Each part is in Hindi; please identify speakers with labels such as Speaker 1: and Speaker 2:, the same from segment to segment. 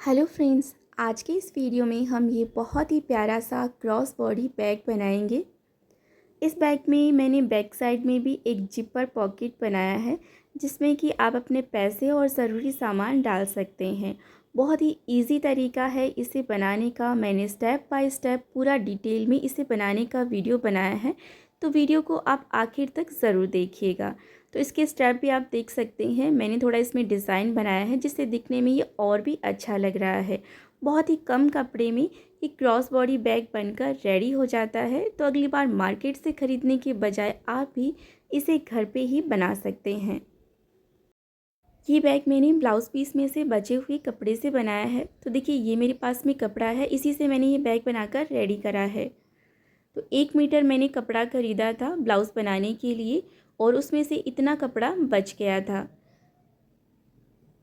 Speaker 1: हेलो फ्रेंड्स, आज के इस वीडियो में हम ये बहुत ही प्यारा सा क्रॉस बॉडी बैग बनाएंगे। इस बैग में मैंने बैक साइड में भी एक जिपर पॉकेट बनाया है जिसमें कि आप अपने पैसे और ज़रूरी सामान डाल सकते हैं। बहुत ही इजी तरीका है इसे बनाने का। मैंने स्टेप बाय स्टेप पूरा डिटेल में इसे बनाने का वीडियो बनाया है, तो वीडियो को आप आखिर तक ज़रूर देखिएगा। तो इसके स्टेप भी आप देख सकते हैं। मैंने थोड़ा इसमें डिज़ाइन बनाया है जिससे दिखने में ये और भी अच्छा लग रहा है। बहुत ही कम कपड़े में ये क्रॉस बॉडी बैग बनकर रेडी हो जाता है। तो अगली बार मार्केट से ख़रीदने के बजाय आप भी इसे घर पे ही बना सकते हैं। ये बैग मैंने ब्लाउज़ पीस में से बचे हुए कपड़े से बनाया है। तो देखिए, ये मेरे पास में कपड़ा है, इसी से मैंने ये बैग बनाकर रेडी करा है। तो 1 मीटर मैंने कपड़ा ख़रीदा था ब्लाउज़ बनाने के लिए और उसमें से इतना कपड़ा बच गया था।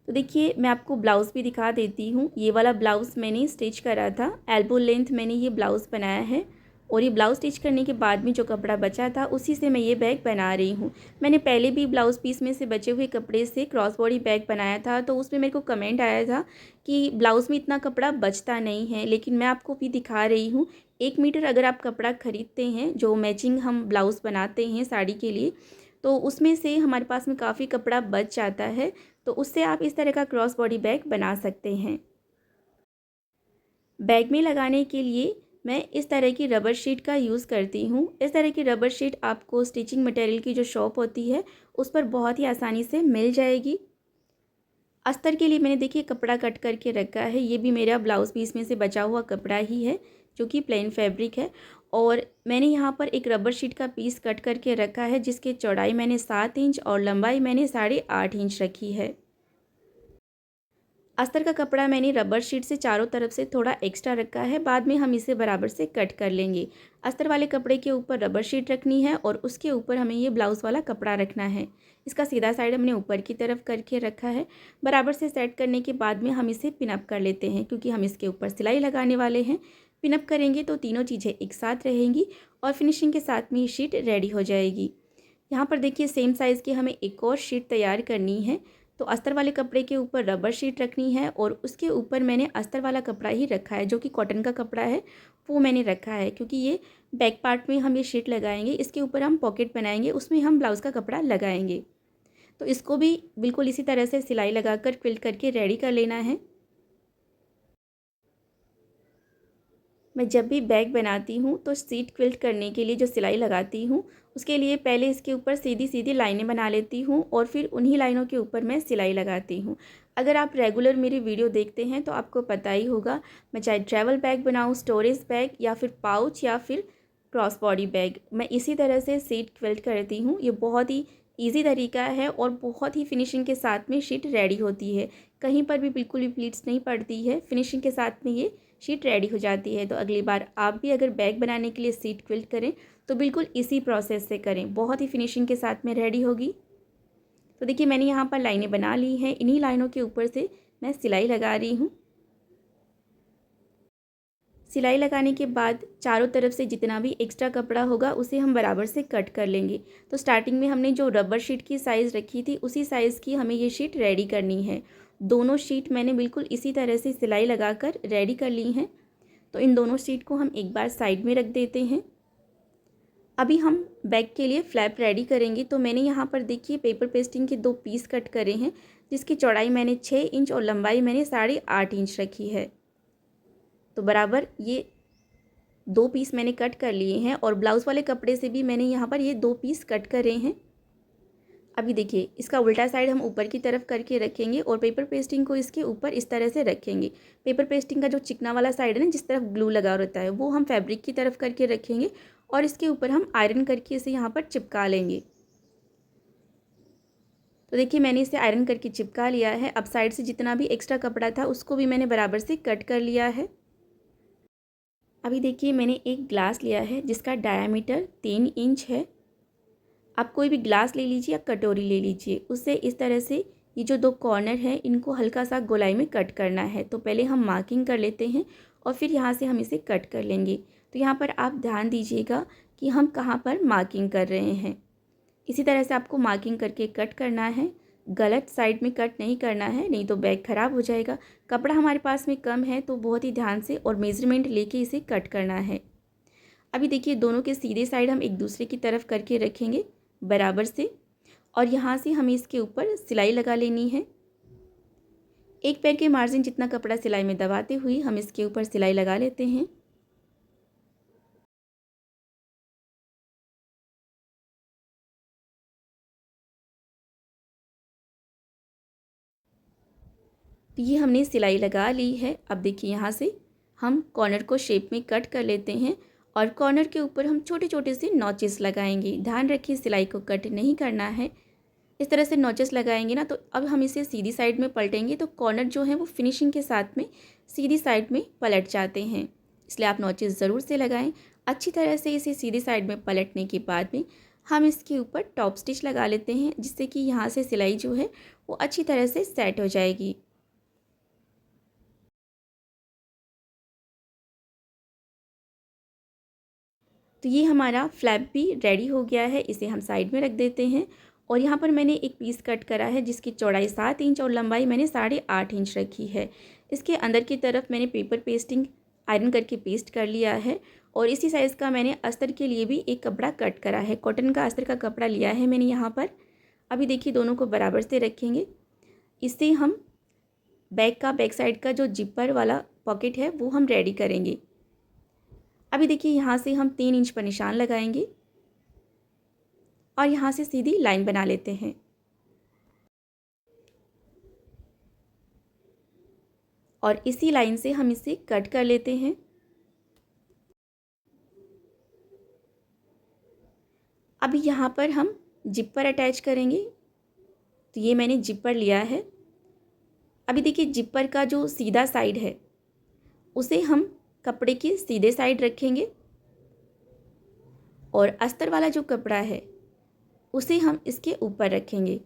Speaker 1: तो देखिए, मैं आपको ब्लाउज़ भी दिखा देती हूँ। ये वाला ब्लाउज़ मैंने स्टिच करा था, एल्बो लेंथ मैंने ये ब्लाउज़ बनाया है। और ये ब्लाउज़ स्टिच करने के बाद में जो कपड़ा बचा था उसी से मैं ये बैग बना रही हूँ। मैंने पहले भी ब्लाउज़ पीस में से बचे हुए कपड़े से क्रॉस बॉडी बैग बनाया था, तो उसमें मेरे को कमेंट आया था कि ब्लाउज़ में इतना कपड़ा बचता नहीं है। लेकिन मैं आपको भी दिखा रही हूँ, 1 मीटर अगर आप कपड़ा ख़रीदते हैं, जो मैचिंग हम ब्लाउज़ बनाते हैं साड़ी के लिए, तो उसमें से हमारे पास में काफ़ी कपड़ा बच जाता है। तो उससे आप इस तरह का क्रॉस बॉडी बैग बना सकते हैं। बैग में लगाने के लिए मैं इस तरह की रबर शीट का यूज़ करती हूँ। इस तरह की रबर शीट आपको स्टिचिंग मटेरियल की जो शॉप होती है उस पर बहुत ही आसानी से मिल जाएगी। अस्तर के लिए मैंने देखिए कपड़ा कट करके रखा है। ये भी मेरा ब्लाउज़ पीस में से बचा हुआ कपड़ा ही है जो कि प्लेन फैब्रिक है। और मैंने यहाँ पर एक रबर शीट का पीस कट करके रखा है जिसकी चौड़ाई मैंने 7 इंच और लंबाई मैंने 8.5 इंच रखी है। अस्तर का कपड़ा मैंने रबर शीट से चारों तरफ से थोड़ा एक्स्ट्रा रखा है, बाद में हम इसे बराबर से कट कर लेंगे। अस्तर वाले कपड़े के ऊपर रबर शीट रखनी है और उसके ऊपर हमें ये ब्लाउज़ वाला कपड़ा रखना है। इसका सीधा साइड हमने ऊपर की तरफ करके रखा है। बराबर से सेट करने के बाद में हम इसे पिनअप कर लेते हैं, क्योंकि हम इसके ऊपर सिलाई लगाने वाले हैं। पिनअप करेंगे तो तीनों चीज़ें एक साथ रहेंगी और फिनिशिंग के साथ में ये शीट रेडी हो जाएगी। यहाँ पर देखिए, सेम साइज़ की हमें एक और शीट तैयार करनी है। तो अस्तर वाले कपड़े के ऊपर रबर शीट रखनी है और उसके ऊपर मैंने अस्तर वाला कपड़ा ही रखा है, जो कि कॉटन का कपड़ा है वो मैंने रखा है, क्योंकि ये बैक पार्ट में हम ये शीट लगाएंगे। इसके ऊपर हम पॉकेट बनाएंगे, उसमें हम ब्लाउज़ का कपड़ा लगाएंगे। तो इसको भी बिल्कुल इसी तरह से सिलाई लगाकर क्विल्ट करके रेडी कर लेना है। मैं जब भी बैग बनाती हूँ तो सीट क्विल्ट करने के लिए जो सिलाई लगाती हूँ, उसके लिए पहले इसके ऊपर सीधी सीधी लाइनें बना लेती हूँ और फिर उन्हीं लाइनों के ऊपर मैं सिलाई लगाती हूँ। अगर आप रेगुलर मेरी वीडियो देखते हैं तो आपको पता ही होगा, मैं चाहे ट्रैवल बैग बनाऊँ, स्टोरेज बैग या फिर पाउच या फिर क्रॉस बॉडी बैग, मैं इसी तरह से सीट क्विल्ट करती हूँ। ये बहुत ही ईजी तरीका है और बहुत ही फिनिशिंग के साथ में शीट रेडी होती है। कहीं पर भी बिल्कुल भी प्लीट्स नहीं पड़ती है, फिनिशिंग के साथ में ये शीट रेडी हो जाती है। तो अगली बार आप भी अगर बैग बनाने के लिए सीट क्विल्ट करें तो बिल्कुल इसी प्रोसेस से करें, बहुत ही फिनिशिंग के साथ में रेडी होगी। तो देखिए, मैंने यहाँ पर लाइनें बना ली हैं, इन्हीं लाइनों के ऊपर से मैं सिलाई लगा रही हूँ। सिलाई लगाने के बाद चारों तरफ से जितना भी एक्स्ट्रा कपड़ा होगा उसे हम बराबर से कट कर लेंगे। तो स्टार्टिंग में हमने जो रबर शीट की साइज़ रखी थी उसी साइज़ की हमें ये शीट रेडी करनी है। दोनों शीट मैंने बिल्कुल इसी तरह से सिलाई लगाकर रेडी कर ली हैं। तो इन दोनों शीट को हम एक बार साइड में रख देते हैं। अभी हम बैग के लिए फ्लैप रेडी करेंगे। तो मैंने यहाँ पर देखिए पेपर पेस्टिंग के 2 पीस कट करे हैं, जिसकी चौड़ाई मैंने 6 इंच और लंबाई मैंने 8.5 इंच रखी है। तो बराबर ये 2 पीस मैंने कट कर लिए हैं और ब्लाउज़ वाले कपड़े से भी मैंने यहाँ पर ये 2 पीस कट करे हैं। अभी देखिए, इसका उल्टा साइड हम ऊपर की तरफ करके रखेंगे और पेपर पेस्टिंग को इसके ऊपर इस तरह से रखेंगे। पेपर पेस्टिंग का जो चिकना वाला साइड है ना, जिस तरफ ग्लू लगा रहता है, वो हम फैब्रिक की तरफ करके रखेंगे और इसके ऊपर हम आयरन करके इसे यहाँ पर चिपका लेंगे। तो देखिए, मैंने इसे आयरन करके चिपका लिया है। अब साइड से जितना भी एक्स्ट्रा कपड़ा था उसको भी मैंने बराबर से कट कर लिया है। अभी देखिए, मैंने एक ग्लास लिया है जिसका डायामीटर 3 इंच है। आप कोई भी ग्लास ले लीजिए या कटोरी ले लीजिए, उससे इस तरह से ये जो 2 कॉर्नर है इनको हल्का सा गोलाई में कट करना है। तो पहले हम मार्किंग कर लेते हैं और फिर यहाँ से हम इसे कट कर लेंगे। तो यहाँ पर आप ध्यान दीजिएगा कि हम कहाँ पर मार्किंग कर रहे हैं। इसी तरह से आपको मार्किंग करके कट करना है। गलत साइड में कट नहीं करना है, नहीं तो बैग ख़राब हो जाएगा। कपड़ा हमारे पास में कम है तो बहुत ही ध्यान से और मेज़रमेंट लेके इसे कट करना है। अभी देखिए दोनों के सीधे साइड हम एक दूसरे की तरफ करके रखेंगे बराबर से, और यहाँ से हमें इसके ऊपर सिलाई लगा लेनी है। एक पैर के मार्जिन जितना कपड़ा सिलाई में दबाते हुए हम इसके ऊपर सिलाई लगा लेते हैं। तो ये हमने सिलाई लगा ली है। अब देखिए यहाँ से हम कॉर्नर को शेप में कट कर लेते हैं और कॉर्नर के ऊपर हम छोटे छोटे से नॉचेस लगाएंगे। ध्यान रखिए सिलाई को कट नहीं करना है। इस तरह से नॉचेस लगाएंगे ना, तो अब हम इसे सीधी साइड में पलटेंगे तो कॉर्नर जो है वो फिनिशिंग के साथ में सीधी साइड में पलट जाते हैं, इसलिए आप नॉचेस ज़रूर से लगाएं। अच्छी तरह से इसे सीधी साइड में पलटने के बाद में हम इसके ऊपर टॉप स्टिच लगा लेते हैं, जिससे कि यहाँ से सिलाई जो है वो अच्छी तरह से सेट हो जाएगी। तो ये हमारा फ्लैप भी रेडी हो गया है, इसे हम साइड में रख देते हैं। और यहाँ पर मैंने एक पीस कट करा है जिसकी चौड़ाई 7 इंच और लंबाई मैंने 8.5 इंच रखी है। इसके अंदर की तरफ मैंने पेपर पेस्टिंग आयरन करके पेस्ट कर लिया है, और इसी साइज़ का मैंने अस्तर के लिए भी एक कपड़ा कट करा है। कॉटन का अस्तर का कपड़ा लिया है मैंने यहाँ पर। अभी देखिए दोनों को बराबर से रखेंगे। इससे हम बैग का बैक साइड का जो जिपर वाला पॉकेट है वो हम रेडी करेंगे। अभी देखिए यहाँ से हम 3 इंच पर निशान लगाएंगे और यहाँ से सीधी लाइन बना लेते हैं। और इसी लाइन से हम इसे कट कर लेते हैं। अभी यहाँ पर हम जिपर अटैच करेंगे, तो ये मैंने जिपर लिया है। अभी देखिए जिपर का जो सीधा साइड है उसे हम कपड़े की सीधे साइड रखेंगे, और अस्तर वाला जो कपड़ा है उसे हम इसके ऊपर रखेंगे,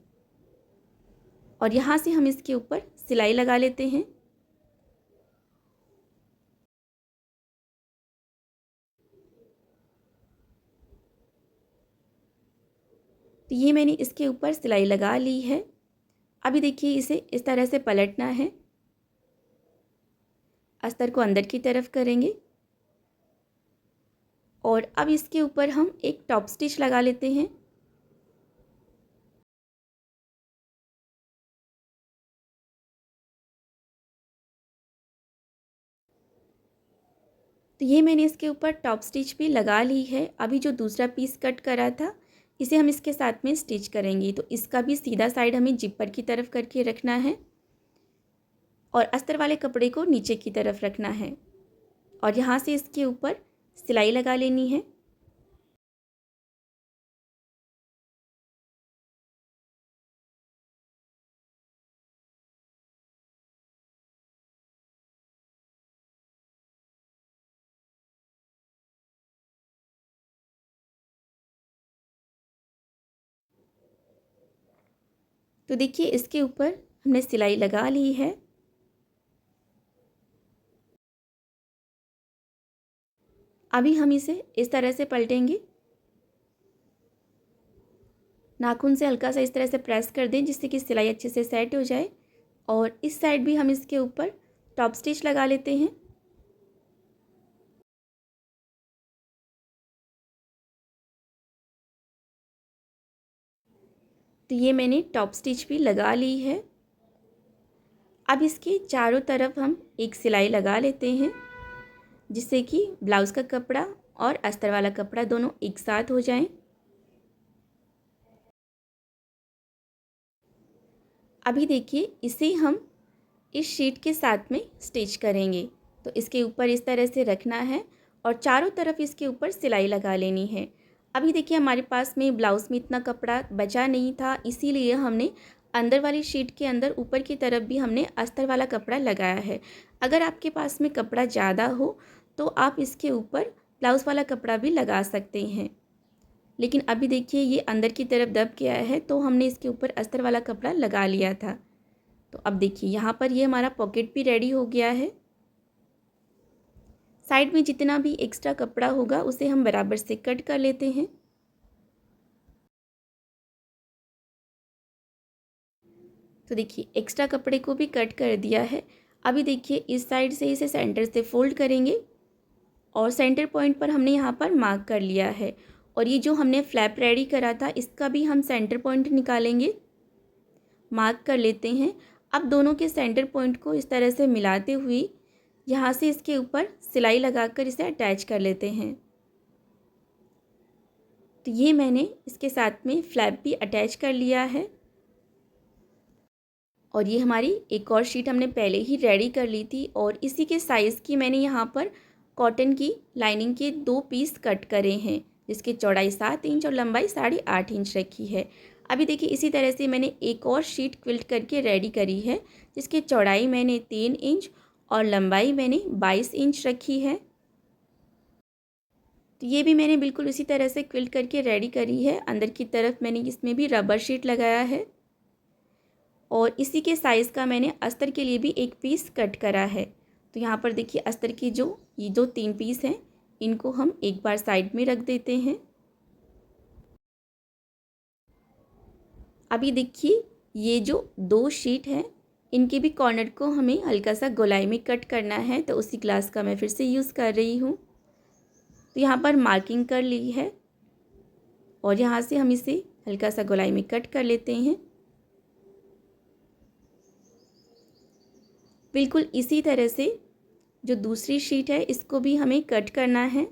Speaker 1: और यहाँ से हम इसके ऊपर सिलाई लगा लेते हैं। तो ये मैंने इसके ऊपर सिलाई लगा ली है। अभी देखिए इसे इस तरह से पलटना है, अस्तर को अंदर की तरफ करेंगे, और अब इसके ऊपर हम एक टॉप स्टिच लगा लेते हैं। तो ये मैंने इसके ऊपर टॉप स्टिच भी लगा ली है। अभी जो दूसरा पीस कट करा था इसे हम इसके साथ में स्टिच करेंगे, तो इसका भी सीधा साइड हमें जिपर की तरफ करके रखना है और अस्तर वाले कपड़े को नीचे की तरफ रखना है, और यहाँ से इसके ऊपर सिलाई लगा लेनी है। तो देखिए इसके ऊपर हमने सिलाई लगा ली है। अभी हम इसे इस तरह से पलटेंगे, नाखून से हल्का सा इस तरह से प्रेस कर दें जिससे कि सिलाई अच्छे से सेट हो जाए, और इस साइड भी हम इसके ऊपर टॉप स्टिच लगा लेते हैं। तो ये मैंने टॉप स्टिच भी लगा ली है। अब इसके चारों तरफ हम एक सिलाई लगा लेते हैं, जिससे कि ब्लाउज़ का कपड़ा और अस्तर वाला कपड़ा दोनों एक साथ हो जाएं। अभी देखिए इसे हम इस शीट के साथ में स्टिच करेंगे, तो इसके ऊपर इस तरह से रखना है और चारों तरफ इसके ऊपर सिलाई लगा लेनी है। अभी देखिए हमारे पास में ब्लाउज़ में इतना कपड़ा बचा नहीं था, इसीलिए हमने अंदर वाली शीट के अंदर ऊपर की तरफ भी हमने अस्तर वाला कपड़ा लगाया है। अगर आपके पास में कपड़ा ज़्यादा हो तो आप इसके ऊपर ब्लाउज़ वाला कपड़ा भी लगा सकते हैं, लेकिन अभी देखिए ये अंदर की तरफ दब गया है तो हमने इसके ऊपर अस्तर वाला कपड़ा लगा लिया था। तो अब देखिए यहाँ पर ये हमारा पॉकेट भी रेडी हो गया है। साइड में जितना भी एक्स्ट्रा कपड़ा होगा उसे हम बराबर से कट कर लेते हैं। तो देखिए एक्स्ट्रा कपड़े को भी कट कर दिया है। अभी देखिए इस साइड से इसे सेंटर से फोल्ड करेंगे और सेंटर पॉइंट पर हमने यहाँ पर मार्क कर लिया है। और ये जो हमने फ्लैप रेडी करा था इसका भी हम सेंटर पॉइंट निकालेंगे, मार्क कर लेते हैं। अब दोनों के सेंटर पॉइंट को इस तरह से मिलाते हुए यहाँ से इसके ऊपर सिलाई लगाकर इसे अटैच कर लेते हैं। तो ये मैंने इसके साथ में फ्लैप भी अटैच कर लिया है। और ये हमारी एक और शीट हमने पहले ही रेडी कर ली थी और इसी के साइज़ की मैंने यहाँ पर कॉटन की लाइनिंग के 2 पीस कट करे हैं, जिसकी चौड़ाई 7 इंच और लंबाई 8.5 इंच रखी है। अभी देखिए इसी तरह से मैंने एक और शीट क्विल्ट करके रेडी करी है, जिसकी चौड़ाई मैंने 3 इंच और लंबाई मैंने 22 इंच रखी है। तो ये भी मैंने बिल्कुल उसी तरह से क्विल्ट करके रेडी करी है। अंदर की तरफ मैंने इसमें भी रबर शीट लगाया है और इसी के साइज़ का मैंने अस्तर के लिए भी एक पीस कट करा है। तो यहाँ पर देखिए अस्तर की ये जो 3 पीस हैं इनको हम एक बार साइड में रख देते हैं। अभी देखिए ये जो 2 शीट हैं इनके भी कॉर्नर को हमें हल्का सा गोलाई में कट करना है, तो उसी ग्लास का मैं फिर से यूज़ कर रही हूँ। तो यहाँ पर मार्किंग कर ली है और यहाँ से हम इसे हल्का सा गोलाई में कट कर लेते हैं। बिल्कुल इसी तरह से जो दूसरी शीट है इसको भी हमें कट करना है।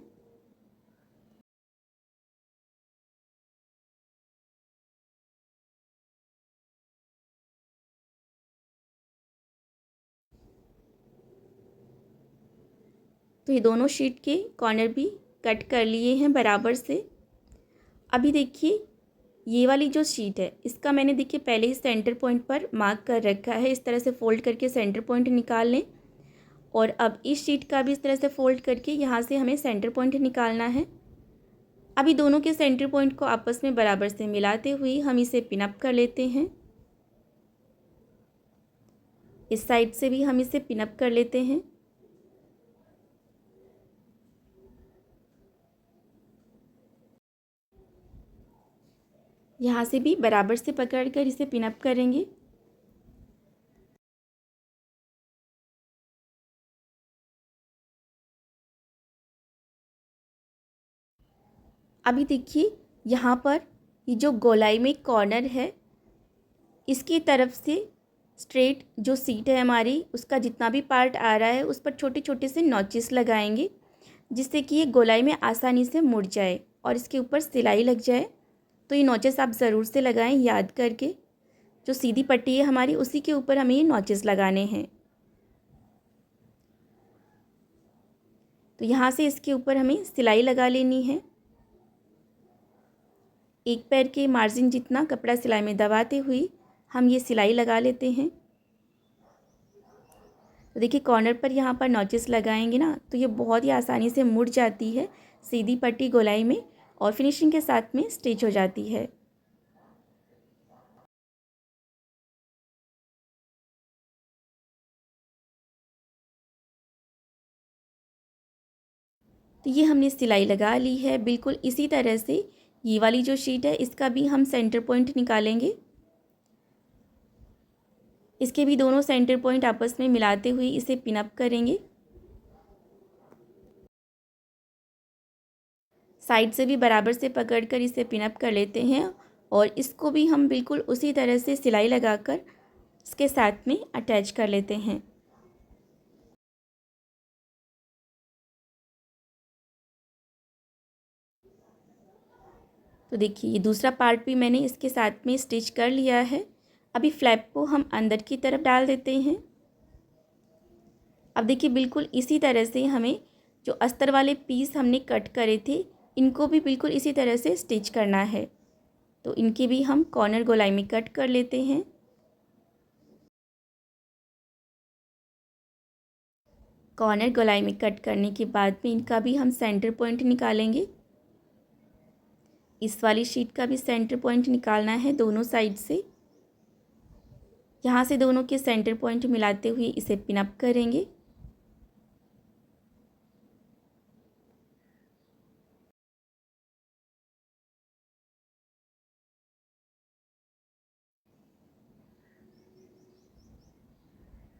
Speaker 1: तो ये दोनों शीट के कॉर्नर भी कट कर लिए हैं बराबर से। अभी देखिए ये वाली जो शीट है इसका मैंने देखिए पहले ही सेंटर पॉइंट पर मार्क कर रखा है। इस तरह से फ़ोल्ड करके सेंटर पॉइंट निकाल लें और अब इस शीट का भी इस तरह से फ़ोल्ड करके यहाँ से हमें सेंटर पॉइंट निकालना है। अभी दोनों के सेंटर पॉइंट को आपस में बराबर से मिलाते हुए हम इसे पिन अप कर लेते हैं। इस साइड से भी हम इसे पिन अप कर लेते हैं। यहाँ से भी बराबर से पकड़कर इसे पिन अप करेंगे। अभी देखिए यहाँ पर ये जो गोलाई में कॉर्नर है इसकी तरफ से स्ट्रेट जो सीट है हमारी उसका जितना भी पार्ट आ रहा है उस पर छोटे छोटे से नॉचेस लगाएंगे, जिससे कि ये गोलाई में आसानी से मुड़ जाए और इसके ऊपर सिलाई लग जाए। तो ये नॉचेस आप ज़रूर से लगाएं याद करके। जो सीधी पट्टी है हमारी उसी के ऊपर हमें ये नॉचेस लगाने हैं। तो यहाँ से इसके ऊपर हमें सिलाई लगा लेनी है। एक पैर के मार्जिन जितना कपड़ा सिलाई में दबाते हुए हम ये सिलाई लगा लेते हैं। तो देखिए कॉर्नर पर यहाँ पर नॉचेस लगाएंगे ना तो ये बहुत ही आसानी से मुड़ जाती है सीधी पट्टी गोलाई में और फिनिशिंग के साथ में स्टिच हो जाती है। तो ये हमने सिलाई लगा ली है। बिल्कुल इसी तरह से ये वाली जो शीट है इसका भी हम सेंटर पॉइंट निकालेंगे। इसके भी दोनों सेंटर पॉइंट आपस में मिलाते हुए इसे पिन अप करेंगे। साइड से भी बराबर से पकड़कर इसे पिन अप कर लेते हैं और इसको भी हम बिल्कुल उसी तरह से सिलाई लगाकर इसके साथ में अटैच कर लेते हैं। तो देखिए ये दूसरा पार्ट भी मैंने इसके साथ में स्टिच कर लिया है। अभी फ्लैप को हम अंदर की तरफ डाल देते हैं। अब देखिए बिल्कुल इसी तरह से हमें जो अस्तर वाले पीस हमने कट करे थे इनको भी बिल्कुल इसी तरह से स्टिच करना है। तो इनकी भी हम कॉर्नर गोलाई में कट कर लेते हैं। कॉर्नर गोलाई में कट करने के बाद में इनका भी हम सेंटर पॉइंट निकालेंगे। इस वाली शीट का भी सेंटर पॉइंट निकालना है दोनों साइड से। यहाँ से दोनों के सेंटर पॉइंट मिलाते हुए इसे पिन अप करेंगे।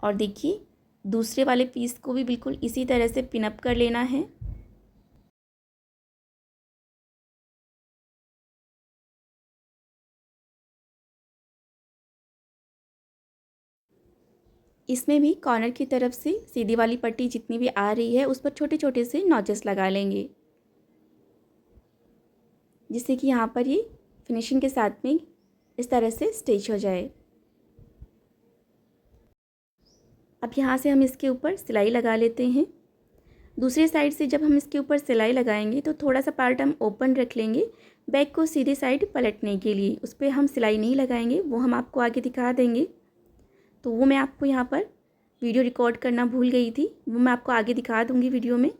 Speaker 1: और देखिए दूसरे वाले पीस को भी बिल्कुल इसी तरह से पिन अप कर लेना है। इसमें भी कॉर्नर की तरफ से सीधी वाली पट्टी जितनी भी आ रही है उस पर छोटे छोटे से नॉचेस लगा लेंगे, जिससे कि यहाँ पर ये फिनिशिंग के साथ में इस तरह से स्टिच हो जाए। अब यहाँ से हम इसके ऊपर सिलाई लगा लेते हैं। दूसरी साइड से जब हम इसके ऊपर सिलाई लगाएंगे तो थोड़ा सा पार्ट हम ओपन रख लेंगे बैक को सीधी साइड पलटने के लिए। उस पर हम सिलाई नहीं लगाएंगे, वो हम आपको आगे दिखा देंगे। तो वो मैं आपको यहाँ पर वीडियो रिकॉर्ड करना भूल गई थी, वो मैं आपको आगे दिखा दूँगी वीडियो में।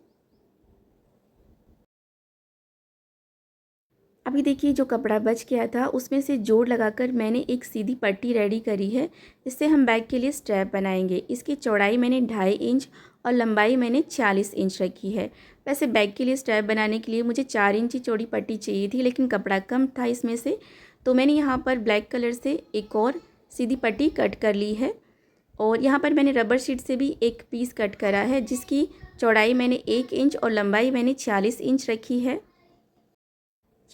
Speaker 1: अभी देखिए जो कपड़ा बच गया था उसमें से जोड़ लगाकर मैंने एक सीधी पट्टी रेडी करी है। इससे हम बैग के लिए स्ट्रैप बनाएंगे। इसकी चौड़ाई मैंने 2.5 इंच और लंबाई मैंने 40 इंच रखी है। वैसे बैग के लिए स्ट्रैप बनाने के लिए मुझे 4 इंच चौड़ी पट्टी चाहिए थी, लेकिन कपड़ा कम था इसमें से, तो मैंने यहाँ पर ब्लैक कलर से एक और सीधी पट्टी कट कर ली है। और यहाँ पर मैंने रबर शीट से भी एक पीस कट करा है, जिसकी चौड़ाई मैंने 1 इंच और लंबाई मैंने 40 इंच रखी है।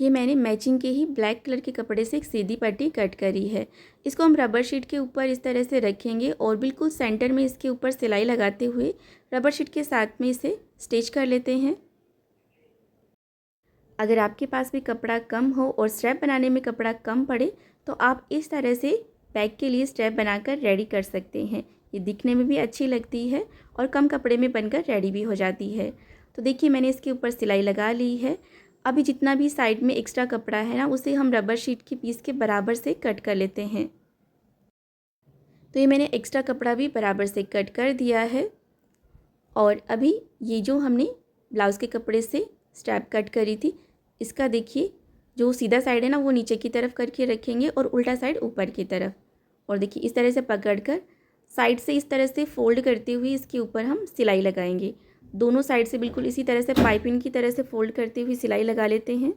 Speaker 1: ये मैंने मैचिंग के ही ब्लैक कलर के कपड़े से एक सीधी पट्टी कट करी है। इसको हम रबर शीट के ऊपर इस तरह से रखेंगे और बिल्कुल सेंटर में इसके ऊपर सिलाई लगाते हुए रबर शीट के साथ में इसे स्टिच कर लेते हैं। अगर आपके पास भी कपड़ा कम हो और स्ट्रैप बनाने में कपड़ा कम पड़े तो आप इस तरह से बैग के लिए स्ट्रैप बनाकर रेडी कर सकते हैं। ये दिखने में भी अच्छी लगती है और कम कपड़े में बनकर रेडी भी हो जाती है। तो देखिए मैंने इसके ऊपर सिलाई लगा ली है। अभी जितना भी साइड में एक्स्ट्रा कपड़ा है ना, उसे हम रबर शीट की पीस के बराबर से कट कर लेते हैं। तो ये मैंने एक्स्ट्रा कपड़ा भी बराबर से कट कर दिया है। और अभी ये जो हमने ब्लाउज़ के कपड़े से स्ट्रैप कट करी थी, इसका देखिए जो सीधा साइड है ना वो नीचे की तरफ करके रखेंगे और उल्टा साइड ऊपर की तरफ। और देखिए इस तरह से पकड़कर साइड से इस तरह से फोल्ड करते हुए इसके ऊपर हम सिलाई लगाएंगे। दोनों साइड से बिल्कुल इसी तरह से पाइपिंग की तरह से फोल्ड करते हुए सिलाई लगा लेते हैं।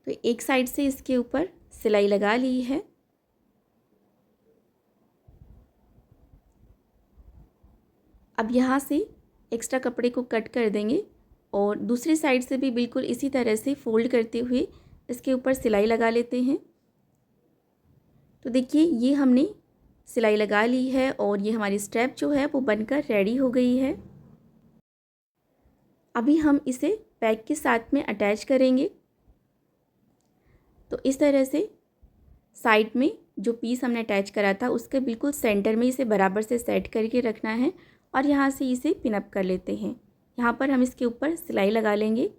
Speaker 1: तो एक साइड से इसके ऊपर सिलाई लगा ली है। अब यहाँ से एक्स्ट्रा कपड़े को कट कर देंगे और दूसरी साइड से भी बिल्कुल इसी तरह से फोल्ड करते हुए इसके ऊपर सिलाई लगा लेते हैं। तो देखिए ये हमने सिलाई लगा ली है और ये हमारी स्ट्रैप जो है वो बनकर रेडी हो गई है। अभी हम इसे बैग के साथ में अटैच करेंगे। तो इस तरह से साइड में जो पीस हमने अटैच करा था उसके बिल्कुल सेंटर में इसे बराबर से सेट करके रखना है और यहाँ से इसे पिन अप कर लेते हैं। यहाँ पर हम इसके ऊपर सिलाई लगा लेंगे।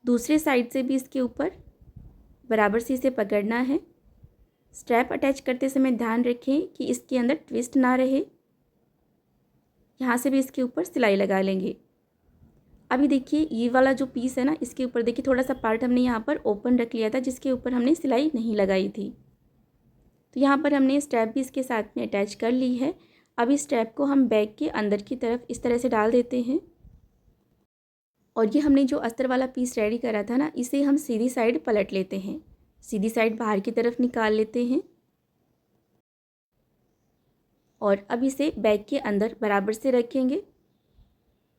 Speaker 1: दूसरे साइड से भी इसके ऊपर बराबर से इसे पकड़ना है। स्ट्रैप अटैच करते समय ध्यान रखें कि इसके अंदर ट्विस्ट ना रहे। यहाँ से भी इसके ऊपर सिलाई लगा लेंगे। अभी देखिए ये वाला जो पीस है ना, इसके ऊपर देखिए थोड़ा सा पार्ट हमने यहाँ पर ओपन रख लिया था जिसके ऊपर हमने सिलाई नहीं लगाई थी। तो यहाँ पर हमने स्ट्रैप भी इसके साथ में अटैच कर ली है। अब इस स्ट्रैप को हम बैग के अंदर की तरफ इस तरह से डाल देते हैं और ये हमने जो अस्तर वाला पीस रेडी करा था ना, इसे हम सीधी साइड पलट लेते हैं। सीधी साइड बाहर की तरफ निकाल लेते हैं और अब इसे बैग के अंदर बराबर से रखेंगे।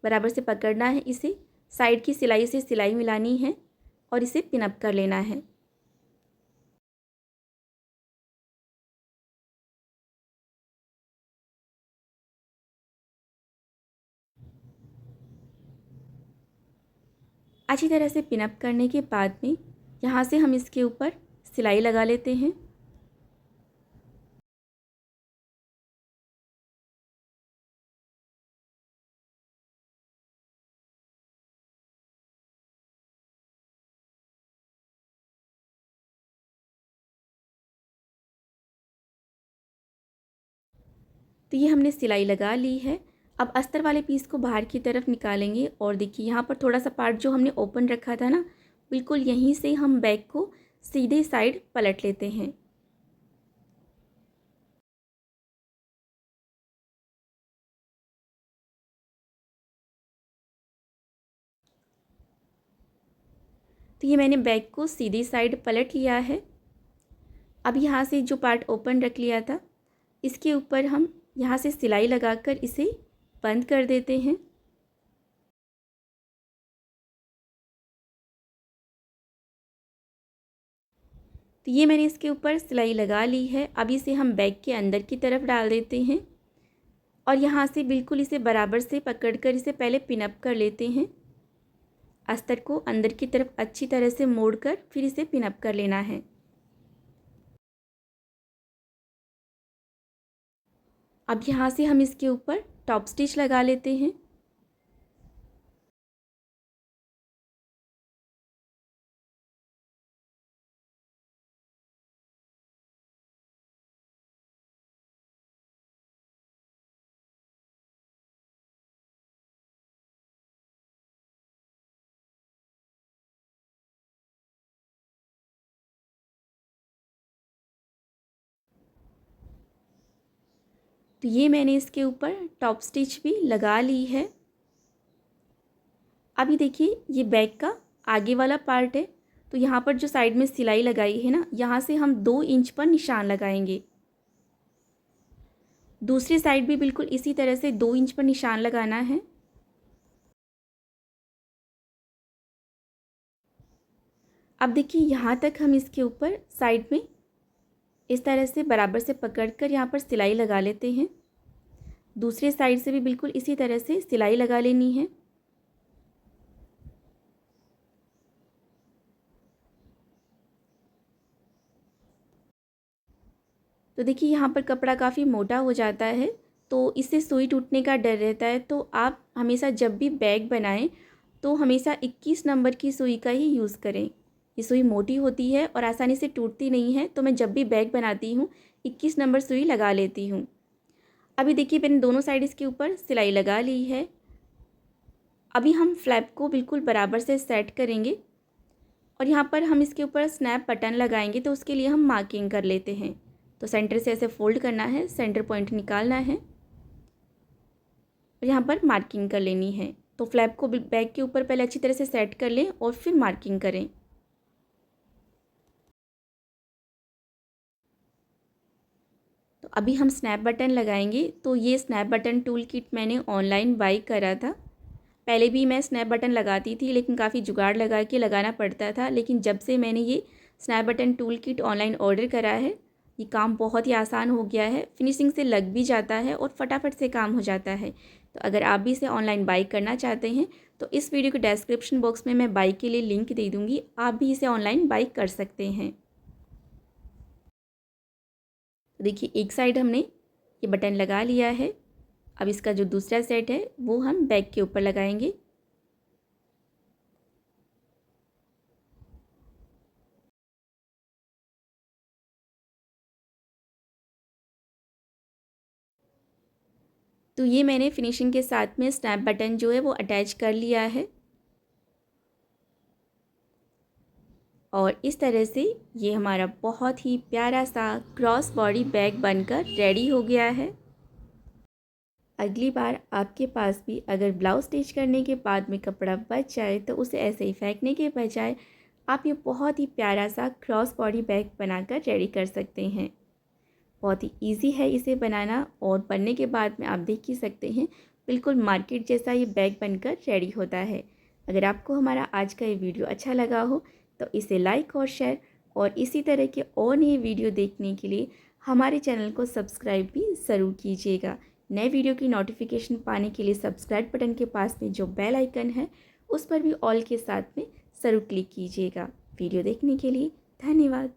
Speaker 1: बराबर से पकड़ना है इसे, साइड की सिलाई से सिलाई मिलानी है और इसे पिन अप कर लेना है। अच्छी तरह से पिनअप करने के बाद में यहाँ से हम इसके ऊपर सिलाई लगा लेते हैं। तो ये हमने सिलाई लगा ली है। अब अस्तर वाले पीस को बाहर की तरफ निकालेंगे और देखिए यहाँ पर थोड़ा सा पार्ट जो हमने ओपन रखा था ना, बिल्कुल यहीं से हम बैक को सीधे साइड पलट लेते हैं। तो ये मैंने बैक को सीधी साइड पलट लिया है। अब यहाँ से जो पार्ट ओपन रख लिया था, इसके ऊपर हम यहाँ से सिलाई लगाकर इसे बंद कर देते हैं। तो ये मैंने इसके ऊपर सिलाई लगा ली है। अब इसे हम बैक के अंदर की तरफ डाल देते हैं और यहाँ से बिल्कुल इसे बराबर से पकड़कर इसे पहले पिनअप कर लेते हैं। अस्तर को अंदर की तरफ अच्छी तरह से मोड़कर फिर इसे पिनअप कर लेना है। अब यहाँ से हम इसके ऊपर टॉप स्टिच लगा लेते हैं। तो ये मैंने इसके ऊपर टॉप स्टिच भी लगा ली है। अभी देखिए ये बैक का आगे वाला पार्ट है, तो यहाँ पर जो साइड में सिलाई लगाई है ना, यहाँ से हम 2 इंच पर निशान लगाएंगे। दूसरी साइड भी बिल्कुल इसी तरह से 2 इंच पर निशान लगाना है। अब देखिए यहाँ तक हम इसके ऊपर साइड में इस तरह से बराबर से पकड़कर यहाँ पर सिलाई लगा लेते हैं। दूसरी साइड से भी बिल्कुल इसी तरह से सिलाई लगा लेनी है। तो देखिए यहाँ पर कपड़ा काफ़ी मोटा हो जाता है, तो इससे सुई टूटने का डर रहता है। तो आप हमेशा जब भी बैग बनाएं तो हमेशा 21 नंबर की सुई का ही यूज़ करें। ये सुई मोटी होती है और आसानी से टूटती नहीं है, तो मैं जब भी बैग बनाती हूँ 21 नंबर सुई लगा लेती हूँ। अभी देखिए मैंने दोनों साइड इसके ऊपर सिलाई लगा ली है। अभी हम फ्लैप को बिल्कुल बराबर से सेट करेंगे और यहाँ पर हम इसके ऊपर स्नैप बटन लगाएंगे, तो उसके लिए हम मार्किंग कर लेते हैं। तो सेंटर से ऐसे फोल्ड करना है, सेंटर पॉइंट निकालना है और यहाँ पर मार्किंग कर लेनी है। तो फ्लैप को बैग के ऊपर पहले अच्छी तरह से सेट कर लें और फिर मार्किंग करें। तो अभी हम स्नैप बटन लगाएंगे। तो ये स्नैप बटन टूल किट मैंने ऑनलाइन बाई करा था। पहले भी मैं स्नैप बटन लगाती थी, लेकिन काफ़ी जुगाड़ लगा के लगाना पड़ता था। लेकिन जब से मैंने ये snap button tool kit online order करा है, ये काम बहुत ही आसान हो गया है। फिनिशिंग से लग भी जाता है और फटाफट से काम हो जाता है। तो अगर आप भी इसे ऑनलाइन बाई करना चाहते हैं तो इस वीडियो के डिस्क्रिप्शन बॉक्स में मैं बाई के लिए लिंक दे दूँगी, आप भी इसे ऑनलाइन बाई कर सकते हैं। देखिए एक साइड हमने ये बटन लगा लिया है। अब इसका जो दूसरा सेट है वो हम बैग के ऊपर लगाएंगे। तो ये मैंने फिनिशिंग के साथ में स्नैप बटन जो है वो अटैच कर लिया है और इस तरह से ये हमारा बहुत ही प्यारा सा क्रॉस बॉडी बैग बनकर रेडी हो गया है। अगली बार आपके पास भी अगर ब्लाउज स्टिच करने के बाद में कपड़ा बच जाए तो उसे ऐसे ही फेंकने के बजाय आप ये बहुत ही प्यारा सा क्रॉस बॉडी बैग बनाकर रेडी कर सकते हैं। बहुत ही इजी है इसे बनाना और बनने के बाद में आप देख ही सकते हैं बिल्कुल मार्केट जैसा ये बैग बनकर रेडी होता है। अगर आपको हमारा आज का ये वीडियो अच्छा लगा हो तो इसे लाइक और शेयर और इसी तरह के और नए वीडियो देखने के लिए हमारे चैनल को सब्सक्राइब भी ज़रूर कीजिएगा। नए वीडियो की नोटिफिकेशन पाने के लिए सब्सक्राइब बटन के पास में जो बेल आइकन है उस पर भी ऑल के साथ में ज़रूर क्लिक कीजिएगा। वीडियो देखने के लिए धन्यवाद।